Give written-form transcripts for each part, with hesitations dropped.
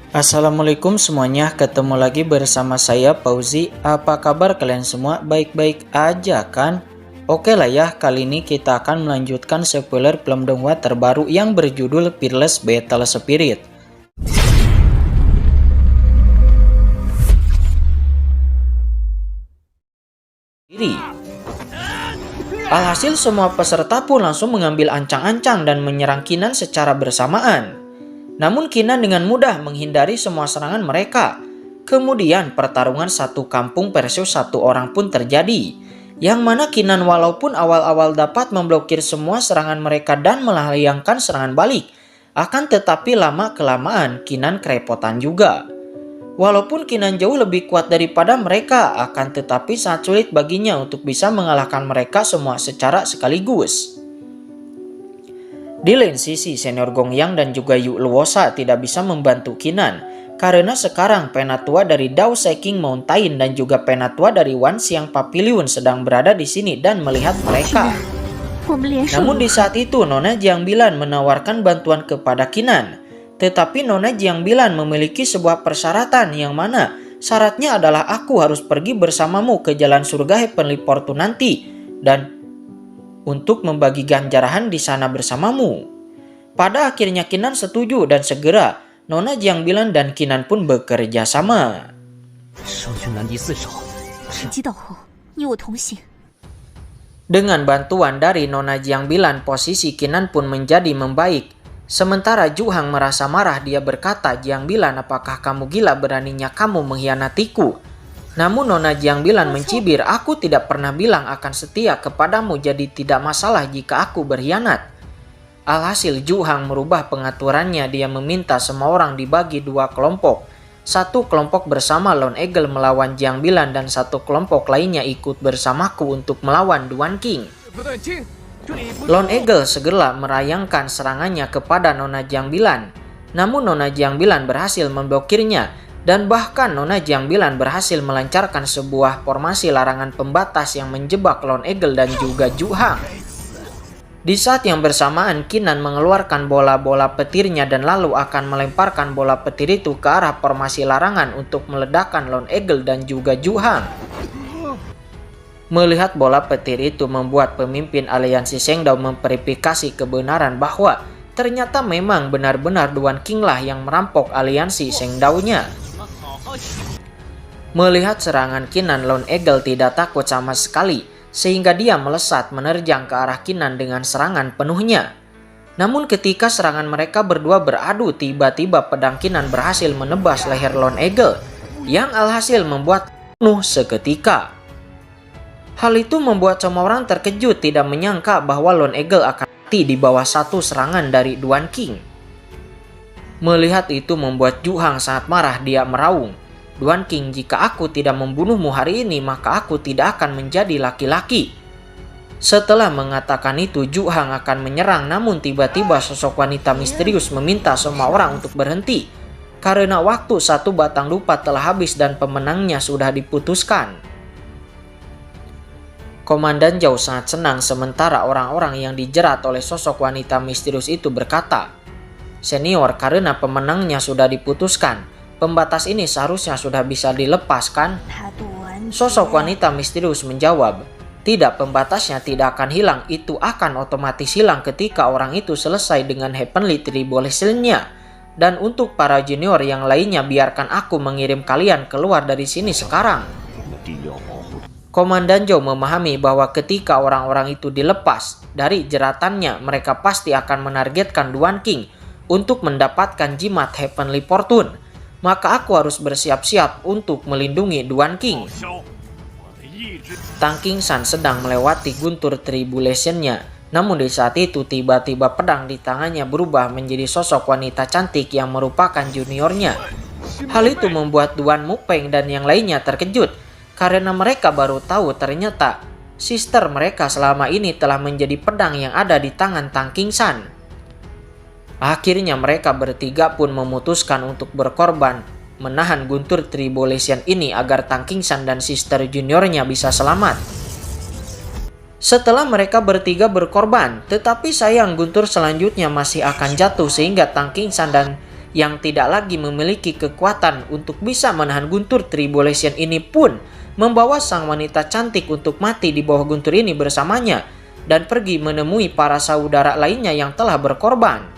Assalamualaikum semuanya, ketemu lagi bersama saya Fauzi. Apa kabar kalian semua? Baik-baik aja kan? Oke lah ya, kali ini kita akan melanjutkan spoiler film donghua terbaru yang berjudul Fearless Battle Spirit. Alhasil semua peserta pun langsung mengambil ancang-ancang dan menyerang Kinan secara bersamaan. Namun Kinan dengan mudah menghindari semua serangan mereka. Kemudian pertarungan satu kampung versus satu orang pun terjadi. Yang mana Kinan walaupun awal-awal dapat memblokir semua serangan mereka dan melayangkan serangan balik. Akan tetapi lama-kelamaan Kinan kerepotan juga. Walaupun Kinan jauh lebih kuat daripada mereka, akan tetapi sangat sulit baginya untuk bisa mengalahkan mereka semua secara sekaligus. Di lain sisi, senior Gong Yang dan juga Yu Luosa tidak bisa membantu Kinan, karena sekarang penatua dari Dao Seking Mountain dan juga penatua dari Wan Xiang Pavilion sedang berada di sini dan melihat mereka. Namun di saat itu Nona Jiang Bilan menawarkan bantuan kepada Kinan. Tetapi Nona Jiang Bilan memiliki sebuah persyaratan yang mana syaratnya adalah aku harus pergi bersamamu ke jalan surga Heavenly Fortune nanti dan untuk membagi ganjaran di sana bersamamu. Pada akhirnya Kinan setuju dan segera Nona Jiang Bilan dan Kinan pun bekerja sama. Dengan bantuan dari Nona Jiang Bilan, posisi Kinan pun menjadi membaik. Sementara Ju Hang merasa marah, dia berkata, "Jiang Bilan, apakah kamu gila beraninya kamu mengkhianatiku?" Namun Nona Jiang Bilan mencibir, "Aku tidak pernah bilang akan setia kepadamu, jadi tidak masalah jika aku berkhianat." Alhasil Ju Hang merubah pengaturannya, dia meminta semua orang dibagi dua kelompok. Satu kelompok bersama Lone Eagle melawan Jiang Bilan dan satu kelompok lainnya ikut bersamaku untuk melawan Duan King. Lone Eagle segera merayangkan serangannya kepada Nona Jiang Bilan. Namun Nona Jiang Bilan berhasil memblokirnya. Dan bahkan Nona Jiang Bilan berhasil melancarkan sebuah formasi larangan pembatas yang menjebak Lone Eagle dan juga Ju Hang. Di saat yang bersamaan Kinan mengeluarkan bola-bola petirnya dan lalu akan melemparkan bola petir itu ke arah formasi larangan untuk meledakkan Lone Eagle dan juga Ju Hang. Melihat bola petir itu membuat pemimpin aliansi Shengdao memverifikasi kebenaran bahwa ternyata memang benar-benar Duan King lah yang merampok aliansi Shengdao-nya. Melihat serangan Kinan, Lone Eagle tidak takut sama sekali, sehingga dia melesat menerjang ke arah Kinan dengan serangan penuhnya. Namun ketika serangan mereka berdua beradu, tiba-tiba pedang Kinan berhasil menebas leher Lone Eagle, yang alhasil membuat penuh seketika. Hal itu membuat semua orang terkejut, tidak menyangka bahwa Lone Eagle akan mati di bawah satu serangan dari Duan King. Melihat itu membuat Ju Hang sangat marah, dia meraung, "Duan King, jika aku tidak membunuhmu hari ini, maka aku tidak akan menjadi laki-laki." Setelah mengatakan itu, Ju Hang akan menyerang, namun tiba-tiba sosok wanita misterius meminta semua orang untuk berhenti. Karena waktu satu batang lupa telah habis dan pemenangnya sudah diputuskan. Komandan Zhao sangat senang, sementara orang-orang yang dijerat oleh sosok wanita misterius itu berkata, "Senior, karena pemenangnya sudah diputuskan, pembatas ini seharusnya sudah bisa dilepaskan." Sosok wanita misterius menjawab, "Tidak, pembatasnya tidak akan hilang, itu akan otomatis hilang ketika orang itu selesai dengan Heavenly Tribulation-nya. Dan untuk para junior yang lainnya, biarkan aku mengirim kalian keluar dari sini sekarang." Komandan Zhao memahami bahwa ketika orang-orang itu dilepas dari jeratannya, mereka pasti akan menargetkan Duan King untuk mendapatkan jimat Heavenly Fortune. Maka aku harus bersiap-siap untuk melindungi Duan King. Tang Qingshan sedang melewati guntur tribulation-nya. Namun di saat itu tiba-tiba pedang di tangannya berubah menjadi sosok wanita cantik yang merupakan juniornya. Hal itu membuat Duan Mupeng dan yang lainnya terkejut, karena mereka baru tahu ternyata sister mereka selama ini telah menjadi pedang yang ada di tangan Tang Qingshan. Akhirnya mereka bertiga pun memutuskan untuk berkorban menahan guntur tribulation ini agar Tang Qingshan dan sister juniornya bisa selamat. Setelah mereka bertiga berkorban, tetapi sayang guntur selanjutnya masih akan jatuh sehingga Tang Qingshan dan yang tidak lagi memiliki kekuatan untuk bisa menahan guntur Tribulation ini pun membawa sang wanita cantik untuk mati di bawah guntur ini bersamanya dan pergi menemui para saudara lainnya yang telah berkorban.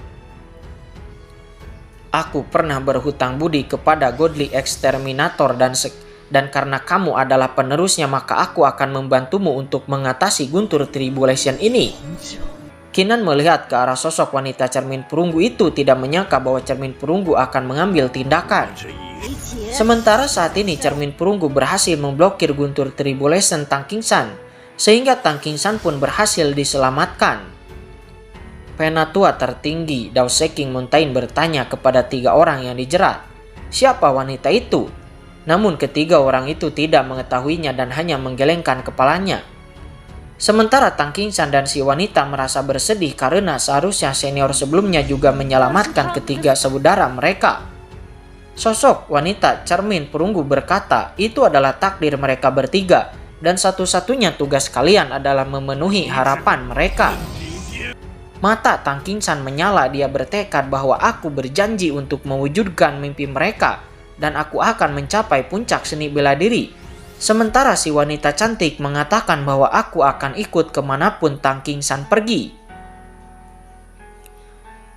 Aku pernah berhutang budi kepada Godly Exterminator dan karena kamu adalah penerusnya maka aku akan membantumu untuk mengatasi guntur Tribulation ini. Kinan melihat ke arah sosok wanita cermin perunggu itu, tidak menyangka bahwa cermin perunggu akan mengambil tindakan. Sementara saat ini cermin perunggu berhasil memblokir guntur Tribulation Tang Qingsan, sehingga Tang Qingsan pun berhasil diselamatkan. Penatua tertinggi Dao Seking Mountain bertanya kepada 3 orang yang dijerat, siapa wanita itu? Namun ketiga orang itu tidak mengetahuinya dan hanya menggelengkan kepalanya. Sementara Tang Qingsan dan si wanita merasa bersedih karena seharusnya senior sebelumnya juga menyelamatkan ketiga saudara mereka. Sosok wanita cermin perunggu berkata, itu adalah takdir mereka bertiga dan satu-satunya tugas kalian adalah memenuhi harapan mereka. Mata Tang Qingsan menyala, dia bertekad bahwa aku berjanji untuk mewujudkan mimpi mereka dan aku akan mencapai puncak seni bela diri. Sementara si wanita cantik mengatakan bahwa aku akan ikut kemanapun Tang Qingsan pergi.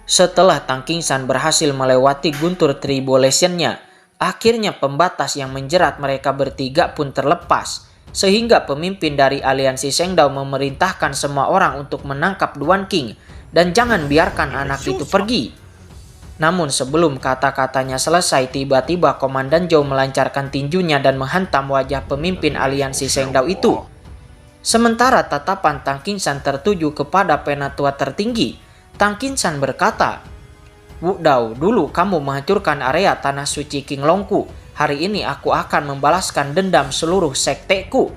Setelah Tang Qingsan berhasil melewati guntur Tribulation-nya, akhirnya pembatas yang menjerat mereka bertiga pun terlepas, sehingga pemimpin dari aliansi Shengdao memerintahkan semua orang untuk menangkap Duan Qing dan jangan biarkan anak itu pergi. Namun sebelum kata-katanya selesai, tiba-tiba Komandan Zhou melancarkan tinjunya dan menghantam wajah pemimpin aliansi Shengdao itu. Sementara tatapan Tang Qingsan tertuju kepada penatua tertinggi, Tang Qingsan berkata, Wu Dao, dulu kamu menghancurkan area tanah suci Qinglongku. Hari ini aku akan membalaskan dendam seluruh sekteku.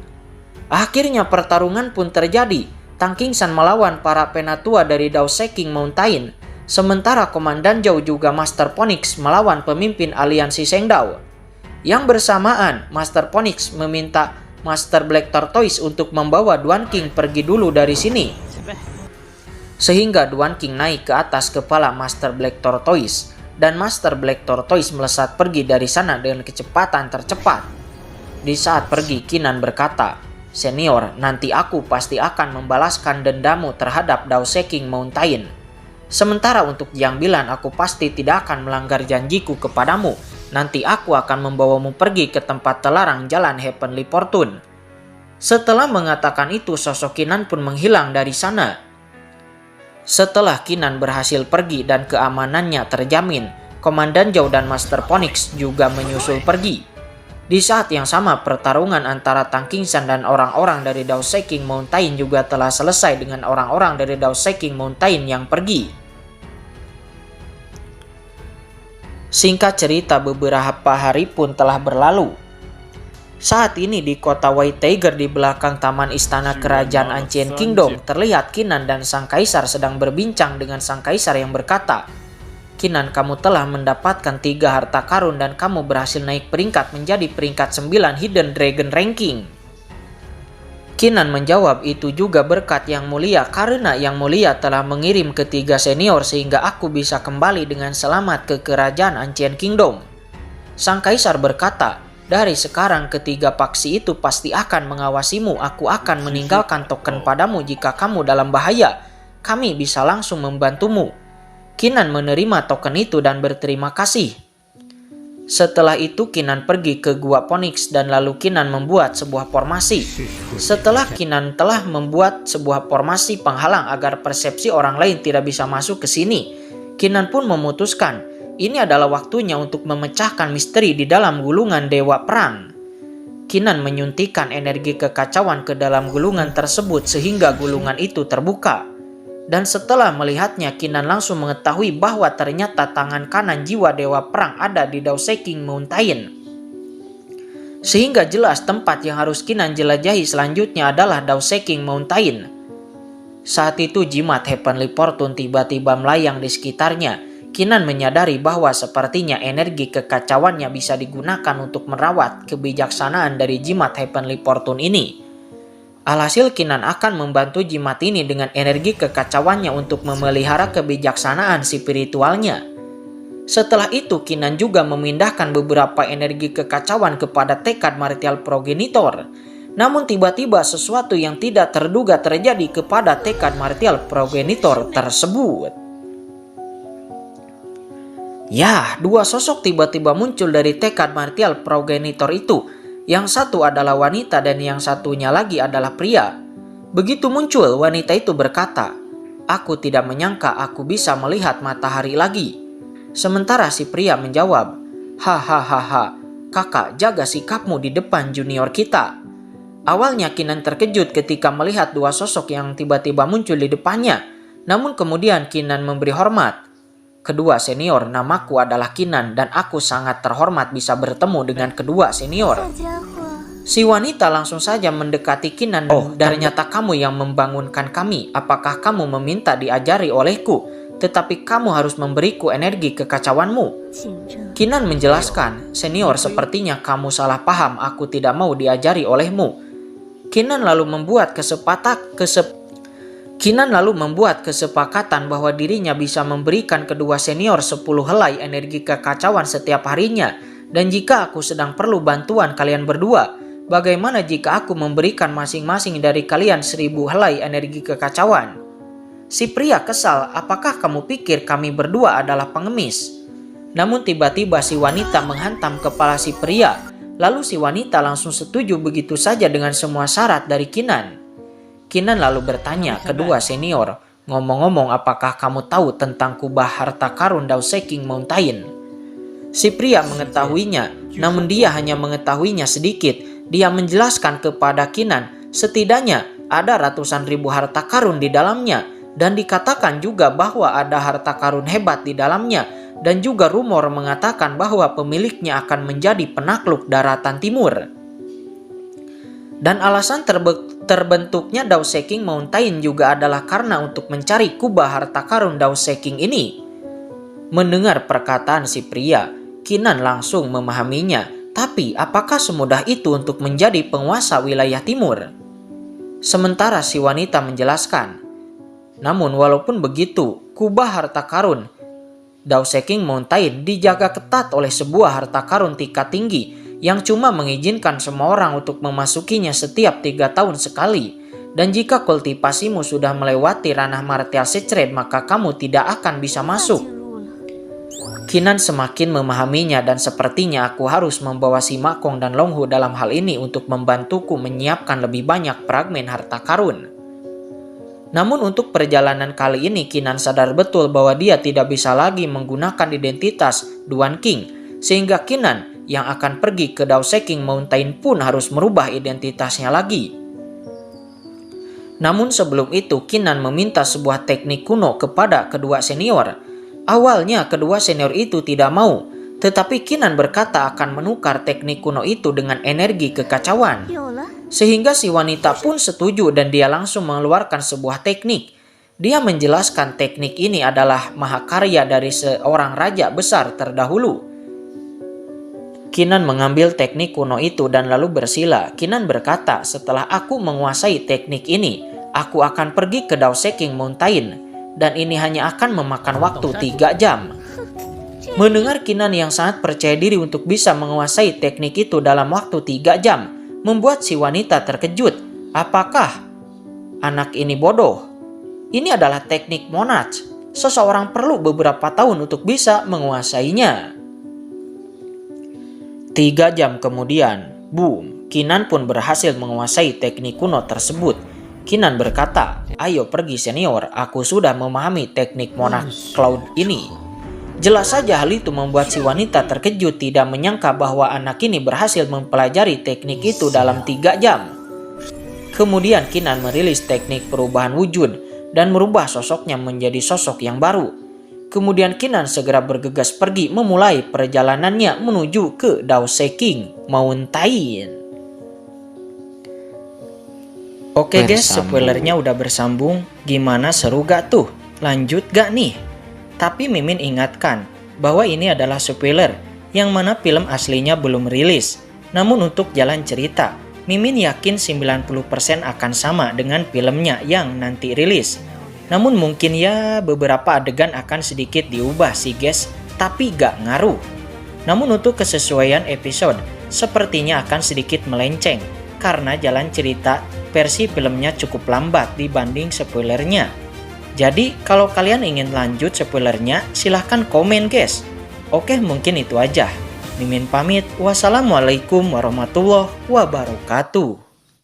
Akhirnya pertarungan pun terjadi. Tang Qingsan melawan para penatua dari Dao Seking Mountain. Sementara Komandan Zhou juga Master Phoenix melawan pemimpin aliansi Shengdao. Yang bersamaan, Master Phoenix meminta Master Black Tortoise untuk membawa Duan Qing pergi dulu dari sini. Sehingga Duan Qing naik ke atas kepala Master Black Tortoise dan Master Black Tortoise melesat pergi dari sana dengan kecepatan tercepat. Di saat pergi, Kinan berkata, Senior, nanti aku pasti akan membalaskan dendamu terhadap Dao Seking Mountain. Sementara untuk Jiang Bilan, aku pasti tidak akan melanggar janjiku kepadamu. Nanti aku akan membawamu pergi ke tempat terlarang jalan Heavenly Fortune. Setelah mengatakan itu, sosok Kinan pun menghilang dari sana. Setelah Kinan berhasil pergi dan keamanannya terjamin, Komandan Zhou dan Master Phoenix juga menyusul pergi. Di saat yang sama, pertarungan antara Tang Qingsan dan orang-orang dari Dao Seking Mountain juga telah selesai dengan orang-orang dari Dao Seking Mountain yang pergi. Singkat cerita, beberapa hari pun telah berlalu. Saat ini di kota White Tiger di belakang taman istana kerajaan Ancient Kingdom, terlihat Kinan dan sang kaisar sedang berbincang dengan sang kaisar yang berkata, Kinan, kamu telah mendapatkan 3 harta karun dan kamu berhasil naik peringkat menjadi peringkat 9 Hidden Dragon Ranking. Kinan menjawab, itu juga berkat Yang Mulia karena Yang Mulia telah mengirim ketiga senior sehingga aku bisa kembali dengan selamat ke kerajaan Ancient Kingdom. Sang kaisar berkata, dari sekarang ketiga paksi itu pasti akan mengawasimu. Aku akan meninggalkan token padamu jika kamu dalam bahaya. Kami bisa langsung membantumu. Kinan menerima token itu dan berterima kasih. Setelah itu Kinan pergi ke Gua Phoenix dan lalu Kinan membuat sebuah formasi. Setelah Kinan telah membuat sebuah formasi penghalang agar persepsi orang lain tidak bisa masuk ke sini, Kinan pun memutuskan ini adalah waktunya untuk memecahkan misteri di dalam gulungan Dewa Perang. Kinan menyuntikkan energi kekacauan ke dalam gulungan tersebut sehingga gulungan itu terbuka. Dan setelah melihatnya, Kinan langsung mengetahui bahwa ternyata tangan kanan jiwa Dewa Perang ada di Dao Seking Mountain. Sehingga jelas tempat yang harus Kinan jelajahi selanjutnya adalah Dao Seking Mountain. Saat itu jimat Heavenly Fortune tiba-tiba melayang di sekitarnya. Kinan menyadari bahwa sepertinya energi kekacauannya bisa digunakan untuk merawat kebijaksanaan dari jimat Heavenly Fortune ini. Alhasil Kinan akan membantu jimat ini dengan energi kekacauannya untuk memelihara kebijaksanaan spiritualnya. Setelah itu Kinan juga memindahkan beberapa energi kekacauan kepada tekad martial progenitor. Namun tiba-tiba sesuatu yang tidak terduga terjadi kepada tekad martial progenitor tersebut. Ya, dua sosok tiba-tiba muncul dari tekad martial progenitor itu. Yang satu adalah wanita dan yang satunya lagi adalah pria. Begitu muncul, wanita itu berkata, "Aku tidak menyangka aku bisa melihat matahari lagi." Sementara si pria menjawab, "Hahaha, kakak jaga sikapmu di depan junior kita." Awalnya Kinan terkejut ketika melihat dua sosok yang tiba-tiba muncul di depannya. Namun kemudian Kinan memberi hormat. "Kedua senior, namaku adalah Kinan dan aku sangat terhormat bisa bertemu dengan kedua senior." Si wanita langsung saja mendekati Kinan. Dan ternyata kamu yang membangunkan kami. Apakah kamu meminta diajari olehku? Tetapi kamu harus memberiku energi kekacauanmu. Kinan menjelaskan, "Senior, sepertinya kamu salah paham. Aku tidak mau diajari olehmu." Kinan lalu membuat kesepakatan bahwa dirinya bisa memberikan kedua senior 10 helai energi kekacauan setiap harinya. Dan jika aku sedang perlu bantuan kalian berdua, bagaimana jika aku memberikan masing-masing dari kalian 1000 helai energi kekacauan? Si pria kesal, "Apakah kamu pikir kami berdua adalah pengemis?" Namun tiba-tiba si wanita menghantam kepala si pria. Lalu si wanita langsung setuju begitu saja dengan semua syarat dari Kinan. Kinan lalu bertanya, "Kedua senior, ngomong-ngomong apakah kamu tahu tentang kubah harta karun Dao Seking Mountain?" Si pria mengetahuinya, namun dia hanya mengetahuinya sedikit. Dia menjelaskan kepada Kinan, setidaknya ada ratusan ribu harta karun di dalamnya. Dan dikatakan juga bahwa ada harta karun hebat di dalamnya. Dan juga rumor mengatakan bahwa pemiliknya akan menjadi penakluk daratan timur. Dan alasan terbentuknya Dao Seking Mountain juga adalah karena untuk mencari kubah harta karun Dao Seking ini. Mendengar perkataan si pria, Kinan langsung memahaminya. Tapi apakah semudah itu untuk menjadi penguasa wilayah timur? Sementara si wanita menjelaskan, "Namun walaupun begitu, kubah harta karun Dao Seking Mountain dijaga ketat oleh sebuah harta karun tingkat tinggi yang cuma mengizinkan semua orang untuk memasukinya setiap 3 tahun sekali. Dan jika kultivasimu sudah melewati ranah martial secret, maka kamu tidak akan bisa masuk." Kinan semakin memahaminya dan sepertinya aku harus membawa si Makong dan Longhu dalam hal ini untuk membantuku menyiapkan lebih banyak fragmen harta karun. Namun untuk perjalanan kali ini Kinan sadar betul bahwa dia tidak bisa lagi menggunakan identitas Duan King. Sehingga Kinan yang akan pergi ke Dao Seking Mountain pun harus merubah identitasnya lagi. Namun sebelum itu Kinan meminta sebuah teknik kuno kepada kedua senior. Awalnya kedua senior itu tidak mau. Tetapi Kinan berkata akan menukar teknik kuno itu dengan energi kekacauan. Sehingga si wanita pun setuju dan dia langsung mengeluarkan sebuah teknik. Dia menjelaskan teknik ini adalah mahakarya dari seorang raja besar terdahulu. Kinan mengambil teknik kuno itu dan lalu bersila. Kinan berkata, "Setelah aku menguasai teknik ini, aku akan pergi ke Dao Seking Mountain. Dan ini hanya akan memakan waktu 3 jam. Mendengar Kinan yang sangat percaya diri untuk bisa menguasai teknik itu dalam waktu 3 jam, membuat si wanita terkejut. Apakah anak ini bodoh? Ini adalah teknik Monarch. Seseorang perlu beberapa tahun untuk bisa menguasainya. 3 jam kemudian, boom, Kinan pun berhasil menguasai teknik kuno tersebut. Kinan berkata, "Ayo pergi senior, aku sudah memahami teknik Monarch Cloud ini." Jelas saja hal itu membuat si wanita terkejut, tidak menyangka bahwa anak ini berhasil mempelajari teknik itu dalam 3 jam. Kemudian Kinan merilis teknik perubahan wujud dan merubah sosoknya menjadi sosok yang baru. Kemudian Kinan segera bergegas pergi memulai perjalanannya menuju ke Dao Seking Mountain. Oke guys, spoilernya udah bersambung. Gimana, seru gak tuh? Lanjut gak nih? Tapi Mimin ingatkan bahwa ini adalah spoiler yang mana film aslinya belum rilis. Namun untuk jalan cerita, Mimin yakin 90% akan sama dengan filmnya yang nanti rilis. Namun mungkin ya beberapa adegan akan sedikit diubah sih guys. tapi gak ngaruh. Namun untuk kesesuaian episode, sepertinya akan sedikit melenceng, karena jalan cerita versi filmnya cukup lambat dibanding spoilernya. Jadi kalau kalian ingin lanjut spoilernya, silahkan komen guys. Oke, mungkin itu aja. Mimin pamit. Wassalamualaikum warahmatullahi wabarakatuh.